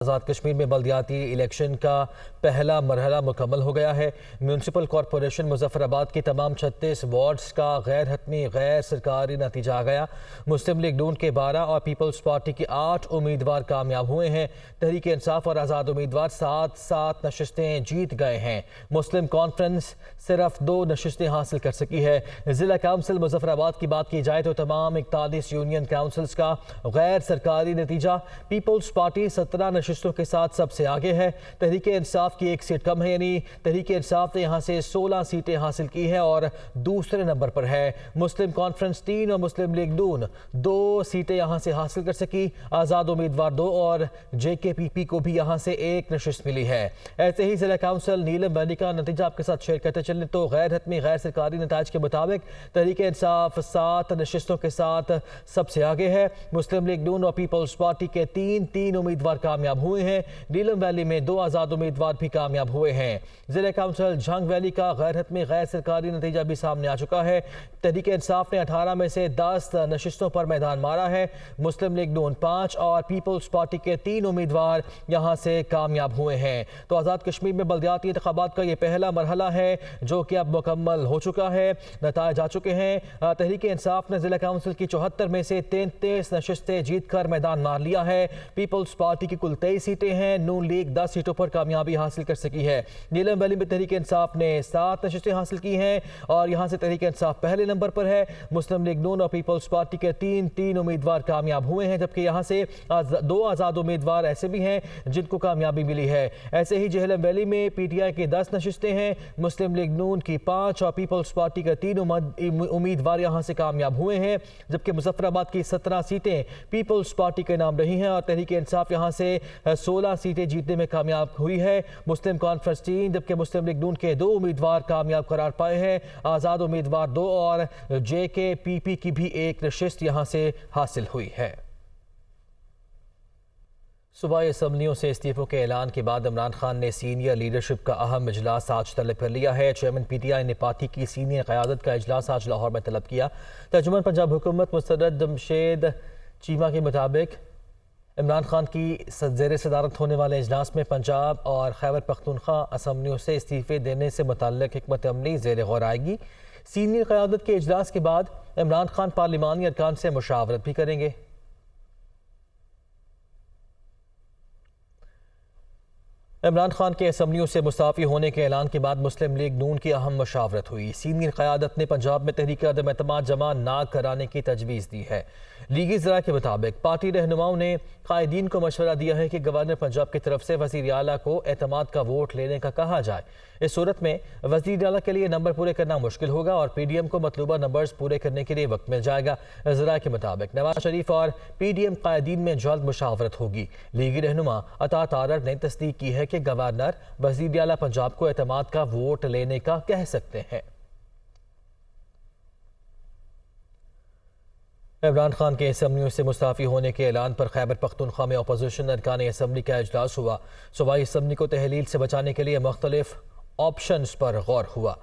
आज़ाद कश्मीर में बल्दियाती इलेक्शन का पहला मरहला मुकम्मल हो गया है। म्यूनसिपल कॉरपोरेशन मुजफ्फराबाद की तमाम 36 वार्ड्स का गैर हतमी गैर सरकारी नतीजा आ गया। मुस्लिम लीग नून के 12 और पीपल्स पार्टी के 8 उम्मीदवार कामयाब हुए हैं। तहरीक इंसाफ और आज़ाद उम्मीदवार 7 नशस्तें जीत गए हैं। मुस्लिम कॉन्फ्रेंस सिर्फ 2 नशस्तें हासिल कर सकी है। जिला काउंसिल मुजफ्फराबाद की बात की जाए तो तमाम 41 यूनियन काउंसिल्स का गैर सरकारी नतीजा। पीपल्स पार्टी 17 नशस्तों के साथ सबसे आगे है। तहरीक इंसाफ की 1 सीट कम है, यानी तहरीक इंसाफ ने यहाँ से 16 सीटें हासिल की है और दूसरे नंबर पर है। मुस्लिम कॉन्फ्रेंस 3 और मुस्लिम लीग नून 2 सीटें यहाँ से हासिल कर सकी। आज़ाद उम्मीदवार 2 और JKPP को भी यहाँ से 1 नशिस्त मिली है। ऐसे ही जिला काउंसिल नीलम वैली का नतीजा आपके साथ शेयर करते चलें तो गैर हतमी गैर सरकारी नताज के मुताबिक तहरीक इंसाफ 7 नशिस्तों के साथ सबसे आगे है। मुस्लिम लीग नून और पीपल्स पार्टी के 3 उम्मीदवार कामयाब हुए हैं। नीलम वैली में 2 आज़ाद उम्मीदवार भी कामयाब हुए हैं। जिला काउंसिल झंग वैली का गैर हतमी गैर सरकारी नतीजा भी सामने आ चुका है। तहरीक इंसाफ ने 18 में से 10 नशिस्तों पर मैदान मारा है। मुस्लिम लीग नून 5 और पीपल्स पार्टी के 3 उम्मीदवार यहाँ से कामयाब हुए हैं। तो आज़ाद कश्मीर में बल्दियाती इंतखाबात का ये पहला मरहला है जो कि अब मुकम्मल हो चुका है। नताइज आ चुके हैं। तहरीक इंसाफ ने जिला काउंसिल की 74 में से 33 नशिस्तें जीत कर मैदान मार लिया है। पीपल्स पार्टी की कुल 23 सीटें हैं। नून लीग 10 सीटों पर कामयाबी हासिल कर सकी है। नीलम वैली में तहरीक इंसाफ ने 7 नशिस्तें हासिल की हैं और यहाँ से तहरीक इंसाफ पहले नंबर पर है। मुस्लिम लीग नून और पीपल्स पार्टी के 3 उम्मीदवार कामयाब हुए हैं, जबकि यहाँ से 2 आज़ाद उम्मीदवार ऐसे भी हैं जिनको कामयाबी मिली है। ऐसे ही जेहलम वैली में PTI की 10 नशिस्तें हैं। मुस्लिम लीग नून की 5 और पीपल्स पार्टी के 3 उम्मीदवार यहाँ से कामयाब हुए हैं, जबकि मुजफ्फराबाद की 17 सीटें पीपल्स पार्टी के नाम रही हैं और तहरीक इंसाफ यहाँ से 16 सीटें जीतने में कामयाब हुई है। मुस्लिम कॉन्फ्रेंस 3 जबकि मुस्लिम लीग नून के 2 उम्मीदवार कामयाब करार पाए हैं। आज़ाद उम्मीदवार 2 और JKPP की भी 1 नशिस्त यहाँ से हासिल हुई है। सूबाई असम्बलियों से इस्तीफों के ऐलान के बाद इमरान खान ने सीनियर लीडरशिप का अहम इजलास आज तलब कर लिया है। चेयरमैन PTI ने पार्टी की सीनियर क़यादत का इजलास आज लाहौर में तलब किया। तर्जुमान पंजाब हुकूमत मुस्तरद जमशेद चीमा के मुताबिक इमरान खान की ज़ेर सदारत होने वाले इजलास में पंजाब और खैबर पख्तूनख्वा असम्बलियों से इस्तीफ़े देने से मुतल्लिक़ हिकमत अमली ज़ेर गौर आएगी। सीनियर क़यादत के इजलास के बाद इमरान खान पार्लिमानी अरकान से मुशावरत भी करेंगे। इमरान खान के असम्बलियों से मुस्ताफ़ी होने के ऐलान के बाद मुस्लिम लीग नून की अहम मुशावरत हुई। सीनियर क़यादत ने पंजाब में तहरीक अदम एतमाद जमा ना कराने की तजवीज़ दी है। लीगी ज़रा के मुताबिक पार्टी रहनुमाओं ने कायदीन को मशवरा दिया है कि गवर्नर पंजाब की तरफ से वज़ीर आला को एतमाद का वोट लेने का कहा जाए। इस सूरत में वज़ीर आला के लिए नंबर पूरे करना मुश्किल होगा और PDM को मतलूबा नंबर्स पूरे करने के लिए वक्त मिल जाएगा। ज़रा के मुताबिक नवाज शरीफ और PDM कायदीन में जल्द मुशावरत होगी। लीगी रहनुमा अता तारर ने तस्दीक की है कि गवर्नर वज़ीर आला पंजाब को एतमाद का वोट लेने का कह सकते हैं। इमरान खान के असम्बलियों से मुस्ताफ़ी होने के ऐलान पर खैबर पख्तूनख्वा में अपोजिशन अरकान असम्बली का इजलास हुआ। सूबाई असम्बली को तहलील से बचाने के लिए मुख्तलिफ ऑप्शंस पर गौर हुआ।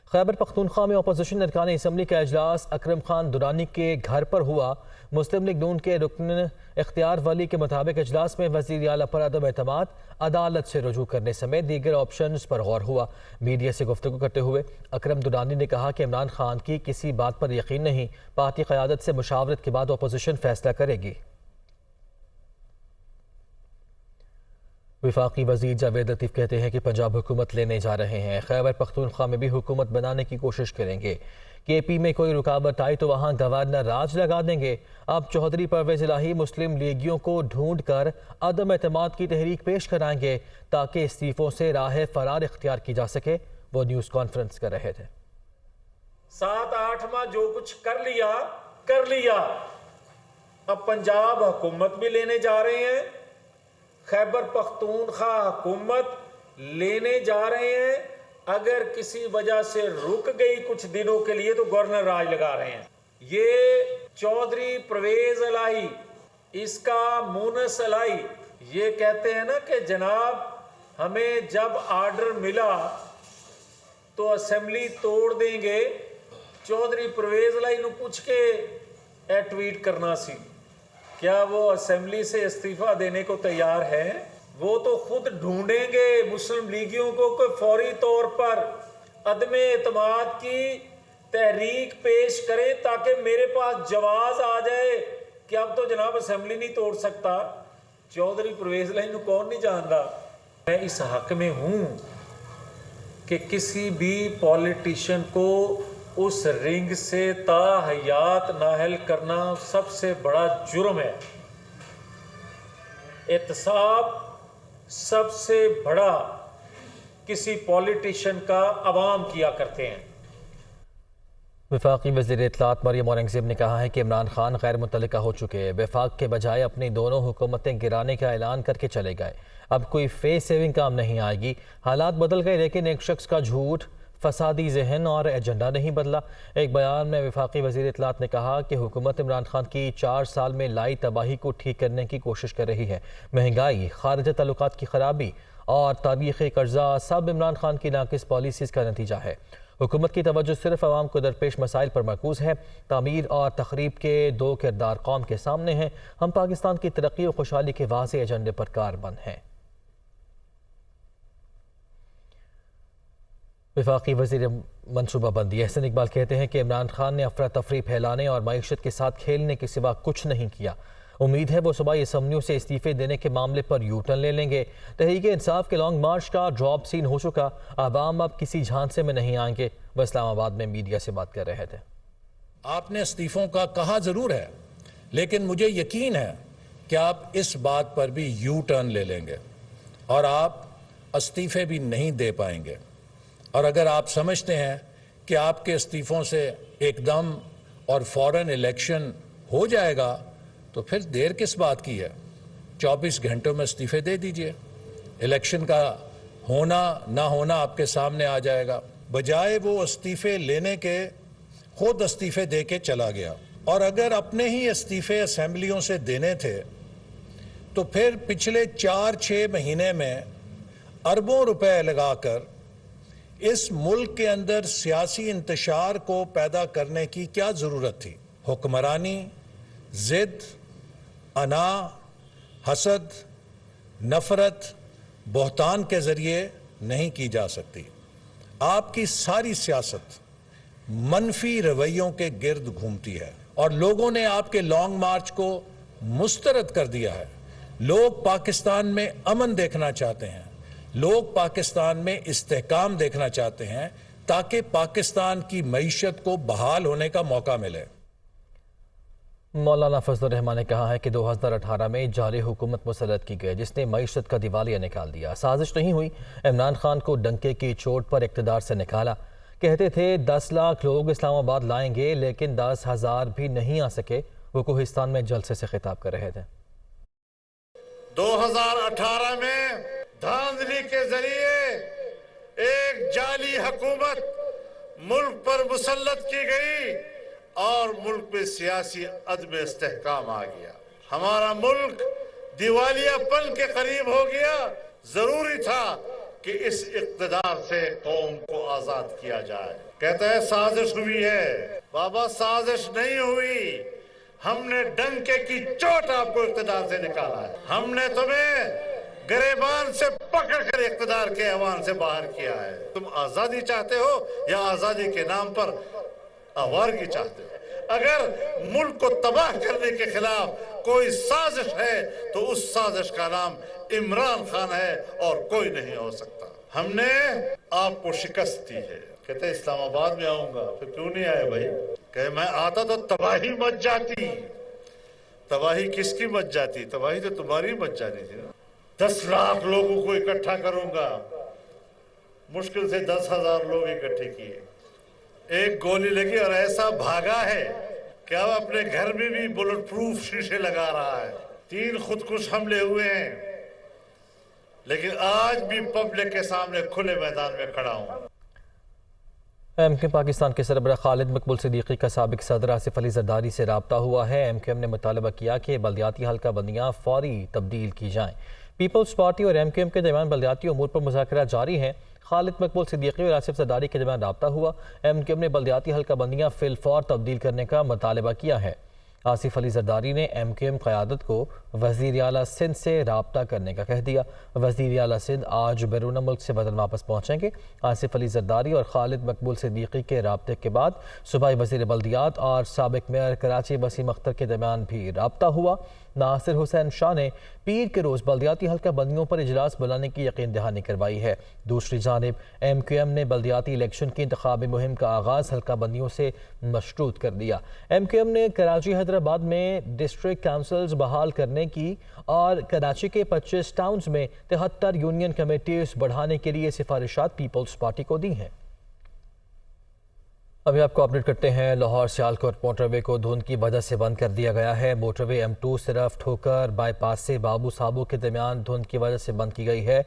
खैबर पख्तूनख्वा में अपोजिशन अरकान असम्बली का इजलास अकरम खान दुरानी के घर पर हुआ। मुस्लिम लीग नून के रुकन इख्तियार वली के मुताबिक इजलास में वज़ीर आला पर अदम एतमाद, अदालत से रुजू करने समेत दीगर ऑप्शंस पर गौर हुआ। मीडिया से गुफ्तगू करते हुए अकरम दुरानी ने कहा कि इमरान खान की किसी बात पर यकीन नहीं, पार्टी क़यादत से मुशावरत के बाद अपोजिशन फैसला करेगी। वफाकी वज़ीर जावेद लतीफ़ कहते हैं कि पंजाब हुकूमत लेने जा रहे हैं, खैबर पख्तूनख्वा में भी हुकूमत बनाने की कोशिश करेंगे। KP में कोई रुकावट आई तो वहाँ गवर्नर राज लगा देंगे। अब चौधरी परवेज़ इलाही मुस्लिम लीगियों को ढूंढ कर अदम एतमाद की तहरीक पेश कराएंगे ताकि इस्तीफ़ों से राह फरार इख्तियार की जा सके। वो न्यूज़ कॉन्फ्रेंस कर रहे थे। 7-8 माह जो कुछ कर लिया। अब पंजाब हुकूमत भी लेने जा रहे हैं, खैबर पख्तूनख्वा हुकूमत लेने जा रहे हैं। अगर किसी वजह से रुक गई कुछ दिनों के लिए तो गवर्नर राज लगा रहे हैं। ये चौधरी परवेज इलाही, इसका मुनस इलाही ये कहते हैं ना कि जनाब हमें जब आर्डर मिला तो असेंबली तोड़ देंगे। चौधरी परवेज इलाही नूं पूछ के ट्वीट करना सी, क्या वो असेंबली से इस्तीफा देने को तैयार है? वो तो खुद ढूंढेंगे मुस्लिम लीगियों को कोई फौरी तौर पर अदम एतमाद की तहरीक पेश करें ताकि मेरे पास जवाब आ जाए कि अब तो जनाब असेंबली नहीं तोड़ सकता। चौधरी परवेज लाइन कौन नहीं जानता। मैं इस हक में हूं कि किसी भी पॉलिटिशियन को उस रिंग से ताहयात नाहल करना सबसे बड़ा जुर्म है। एहतसाब सबसे बड़ा किसी पॉलिटिशियन का अवाम किया करते हैं। वफाकी वज़ीर इत्तलात मरियम औरंगज़ेब ने कहा है कि इमरान खान गैर मुतल्लिका हो चुके हैं। वफाक के बजाय अपनी दोनों हुकूमतें गिराने का ऐलान करके चले गए। अब कोई फेस सेविंग काम नहीं आएगी। हालात बदल गए लेकिन एक शख्स का झूठ, फसादी जहन और एजेंडा नहीं बदला। एक बयान में वफाकी वज़ीर इत्तलात ने कहा कि हुकूमत इमरान खान की 4 साल में लाई तबाही को ठीक करने की कोशिश कर रही है। महंगाई, खारजा ताल्लुकात की खराबी और तारीख़ी कर्जा सब इमरान खान की नाकिस पॉलिसीज़ का नतीजा है। हुकूमत की तवज्जो सिर्फ आवाम को दरपेश मसाइल पर मरकूज है। तामीर और तखरीब के 2 किरदार कौम के सामने हैं। हम पाकिस्तान की तरक्की और खुशहाली के वाज़ेह एजेंडे पर कारबंद हैं। वफाकी वज़ीर मनसूबाबंदी अहसन इकबाल कहते हैं कि इमरान खान ने अफरा तफरी फैलाने और मईशत के साथ खेलने के सिवा कुछ नहीं किया। उम्मीद है वो सूबाई असम्बलियों से इस्तीफे देने के मामले पर यू टर्न ले लेंगे। तहरीक इंसाफ के लॉन्ग मार्च का ड्रॉप सीन हो चुका। आवाम अब किसी झांसे में नहीं आएंगे। वह इस्लामाबाद में मीडिया से बात कर रहे थे। आपने इस्तीफों का कहा जरूर है, लेकिन मुझे यकीन है कि आप इस बात पर भी यू टर्न ले लेंगे और आप इस्तीफे भी नहीं दे पाएंगे। और अगर आप समझते हैं कि आपके इस्तीफों से एकदम और फौरन इलेक्शन हो जाएगा तो फिर देर किस बात की है। 24 घंटों में इस्तीफे दे दीजिए। इलेक्शन का होना ना होना आपके सामने आ जाएगा। बजाय वो इस्तीफे लेने के खुद इस्तीफे दे के चला गया। और अगर अपने ही इस्तीफे असेंबलियों से देने थे तो फिर पिछले 4-6 महीने में अरबों रुपए लगाकर इस मुल्क के अंदर सियासी इंतशार को पैदा करने की क्या जरूरत थी। हुक्मरानी जिद, अना, हसद, नफरत, बहतान के जरिए नहीं की जा सकती। आपकी सारी सियासत मनफी रवैयों के गिर्द घूमती है और लोगों ने आपके लॉन्ग मार्च को मुस्तरद कर दिया है। लोग पाकिस्तान में अमन देखना चाहते हैं। लोग पाकिस्तान में इस्तेहकाम देखना चाहते हैं ताकि पाकिस्तान की मईशत को बहाल होने का मौका मिले। मौलाना फजलुर रहमान ने कहा है कि 2018 में जाली हुकूमत मुसल्लत की गई जिसने मईशत का दिवालिया निकाल दिया। साजिश नहीं हुई। इमरान खान को डंके की चोट पर इक़्तिदार से निकाला। कहते थे 10 लाख लोग इस्लामाबाद लाएंगे लेकिन 10,000 भी नहीं आ सके। वो कोहिस्तान में जलसे से खिताब कर रहे थे। 2018 में धांधली के जरिए एक जाली हुकूमत मुल्क पर मुसल्लत की गई और मुल्क में सियासी अदम इस्तेहकाम आ गया। हमारा मुल्क दिवालियापन के करीब हो गया। जरूरी था कि इस इक़्तिदार से कौम को आजाद किया जाए। कहता है साजिश हुई है। बाबा साजिश नहीं हुई। हमने डंके की चोट आपको इक़्तिदार से निकाला है। हमने तुम्हें गिरेबान से पकड़कर इक़्तिदार के ऐवान से बाहर किया है। तुम आजादी चाहते हो या आजादी के नाम पर आवारगी चाहते हो। अगर मुल्क को तबाह करने के खिलाफ कोई साजिश है तो उस साजिश का नाम इमरान खान है और कोई नहीं हो सकता। हमने आपको शिकस्त दी है। कहते इस्लामाबाद में आऊंगा। फिर क्यों नहीं आए भाई? कहे मैं आता तो तबाही मच जाती। तबाही किसकी मच जाती? तबाही तो तुम्हारी मच जाती थी ना। 10 लाख लोगों को इकट्ठा करूंगा। मुश्किल से 10,000 लोग इकट्ठे किए। एक गोली लगी और ऐसा भागा है कि अब अपने घर में भी बुलेट प्रूफ शीशे लगा रहा है। 3 खुदकुश हमले हुए हैं लेकिन आज भी पब्लिक के सामने खुले मैदान में खड़ा हूं। एमक्यूएम पाकिस्तान के सरबराह खालिद मकबूल सिद्दीकी का साबिक सदर आसिफ अली जरदारी से रब्ता हुआ है। एमक्यूएम ने मुतालबा किया कि बल्दियाती हल्का बंदियाँ फौरी तब्दील की जाएँ। पीपल्स पार्टी और एमक्यूएम के दरमियान बल्दियाती उमूर पर मुज़ाकरात जारी हैं। खालिद मकबूल सिद्दीकी और आसिफ जरदारी के दरमियान रब्ता हुआ। एमक्यूएम ने बल्दियाती हल्का बंदियाँ फिलफौर तब्दील करने का मुतालबा किया है। आसिफ अली जरदारी ने MQM क़यादत को वज़ीर आला सिंध से रब्ता करने का कह दिया। वज़ीर आला सिंध आज बैरून मुल्क से वतन वापस पहुँचेंगे। आसिफ अली जरदारी और खालिद मकबूल सिद्दीकी के रब्ते के बाद सूबाई वज़ीर बल्दियात और साबिक मेयर कराची वसीम अख्तर के दरमियान भी रब्ता हुआ। नासिर हुसैन शाह ने पीर के रोज़ बल्दियाती हल्का बंदियों पर इजलास बुलाने की यकीन दहानी करवाई है। दूसरी जानिब MQM ने बल्दियाती इलेक्शन की इंतखाबी मुहिम का आगाज़ हल्का बंदियों से मशरूत कर दिया। MQM ने कराची हैदराबाद में डिस्ट्रिक्ट काउंसिल्स बहाल करने की और कराची के 25 टाउन्स में 73 यूनियन कमेटीज बढ़ाने के लिए सिफारिशात पीपल्स पार्टी को दी हैं। अभी आपको अपडेट करते हैं। लाहौर सियालकोट मोटरवे को धुंध की वजह से बंद कर दिया गया है। मोटरवे M2 सिर्फ ठोकर बाईपास से बाबू साबू के दरमियान धुंध की वजह से बंद की गई है।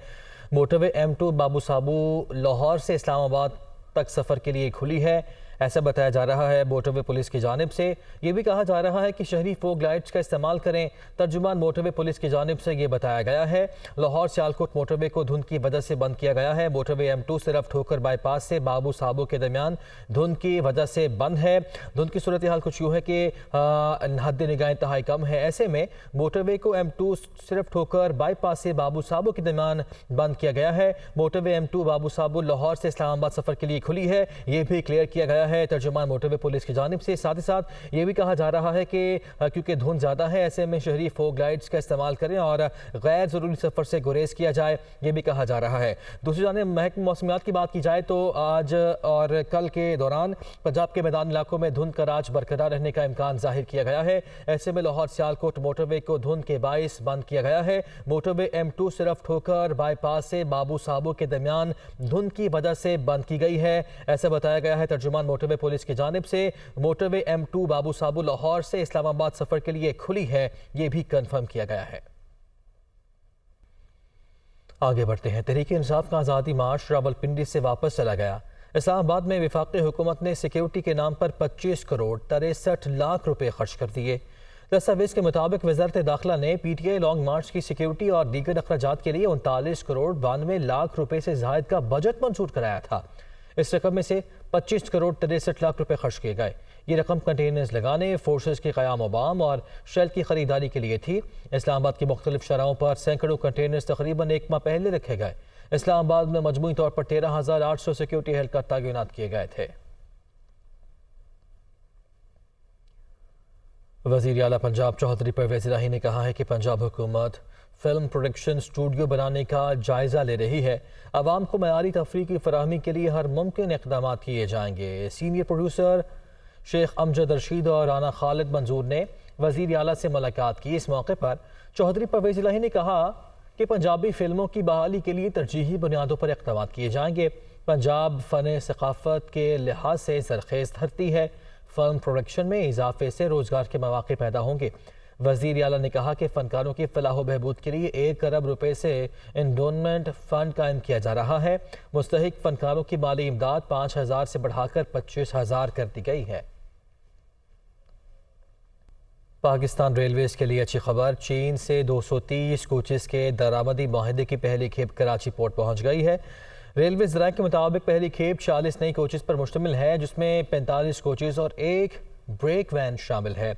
मोटरवे M2 बाबू साबू लाहौर से इस्लामाबाद तक सफ़र के लिए खुली है, ऐसा बताया जा रहा है। मोटरवे पुलिस की जानिब से ये भी कहा जा रहा है कि शहरी फोग लाइट्स का इस्तेमाल करें। तर्जुमान मोटरवे पुलिस की जानिब से ये बताया गया है लाहौर सियालकोट मोटरवे को धुंध की वजह से बंद किया गया है। मोटरवे M2 सिर्फ ठोकर बाईपास से बाबू साबू के दरमियान धुंध की वजह से बंद है। धुंध की सूरत हाल कुछ यूँ है कि हद निगाह इंतहाई कम है। ऐसे में मोटरवे को M2 सिर्फ ठोकर बाईपास से बाबू साबू के दरमियान बंद किया गया है। मोटरवे M2 बाबू साबू लाहौर से इस्लामाबाद सफ़र के लिए खुली है, ये भी क्लियर किया गया है तर्जुमान मोटरवे पुलिस की जानिब से। साथ ही साथ ये भी कहा जा रहा है कि क्योंकि धुंध ज़्यादा है, ऐसे में शहरी फोग लाइट्स का इस्तेमाल करें और गैर ज़रूरी सफ़र से गुरेज किया जाए, ये भी कहा जा रहा है। दूसरी जानिब महकमा मौसमियात की बात की जाए तो आज और कल के दौरान पंजाब के मैदानी इलाकों में धुंध का राज बरकरार रहने का इम्कान जाहिर किया गया है। ऐसे में लाहौर सियालकोट मोटरवे को धुंध के बाइस बंद किया गया है। मोटरवे M2 सिर्फ ठोकर बाईपास से बाबू साबू के दरमियान धुंध की वजह से बंद की गई है, ऐसा बताया गया है तर्जुमान मोटरवे पुलिस की जानिब से। मोटरवे M2 बाबू साबू लाहौर से इस्लामाबाद सफर के लिए खुली है, ये भी कंफर्म किया गया है। आगे बढ़ते हैं। तहरीक इंसाफ का आज़ादी मार्च रावलपिंडी से वापस चला गया। इस्लामाबाद में वफाकी हुकूमत ने सिक्योरिटी के नाम पर 25 करोड़ 63 लाख रुपए खर्च कर दिए। दस्तावेज के मुताबिक वज़ारत दाखिला ने PTI लॉन्ग मार्च की सिक्योरिटी और दीगर अखराजात के लिए 39 करोड़ 92 लाख रुपए से ज़ायद का बजट मंजूर कराया था। इस रकम में से 25 करोड़ 63 लाख रुपए खर्च किए गए। ये रकम कंटेनर्स लगाने, फोर्सेस के क़याम अवाम और शेल की खरीदारी के लिए थी। इस्लामाबाद की मुख्तलिफ शहरों पर सैकड़ों कंटेनर्स तकरीबन एक माह पहले रखे गए। इस्लामाबाद में मजमूई तौर पर 13,800 सिक्योरिटी एहलकार तैनात किए गए थे। वज़ीर आला पंजाब चौधरी परवेज़ इलाही ने कहा है कि पंजाब हुकूमत फिल्म प्रोडक्शन स्टूडियो बनाने का जायज़ा ले रही है। आवाम को मयारी तफरीह की फराहमी के लिए हर मुमकिन इक़दाम किए जाएंगे। सीनियर प्रोड्यूसर शेख अमजद रशीद और राना खालिद मंजूर ने वज़ीर आला से मुलाकात की। इस मौके पर चौधरी परवेज़ इलाही ने कहा कि पंजाबी फिल्मों की बहाली के लिए तरजीही बुनियादों पर इक़दाम किए जाएंगे। पंजाब फ़न सक़ाफ़त के लिहाज से सरखेज़ धरती है। फिल्म प्रोडक्शन में इजाफे से रोज़गार के मौक़े पैदा होंगे। वज़ीर आला ने कहा कि फ़नकारों की फ़लाह बहबूद के लिए 1 अरब रुपए से एंडोनमेंट फ़ंड कायम किया जा रहा है। मुस्तहिक फ़नकारों की माली इमदाद 5,000 से बढ़ाकर 25,000 कर दी गई है। पाकिस्तान रेलवेज़ के लिए अच्छी खबर, चीन से 230 कोचेज़ के दरामदी माहिदे की पहली खेप कराची पोर्ट पहुँच गई है। रेलवे ज़राए के मुताबिक पहली खेप 40 नई कोचेज़ पर मुश्तमिल है, जिसमें 45 कोचेज़ और 1 ब्रेक वैन शामिल है।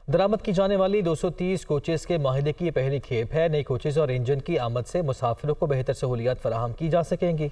दरामद की जाने वाली 230 कोचेज़ के माहिदे की ये पहली खेप है। नई कोचेज़ और इंजन की आमद से मुसाफिरों को बेहतर सहूलियात फराहम की जा सकेंगी।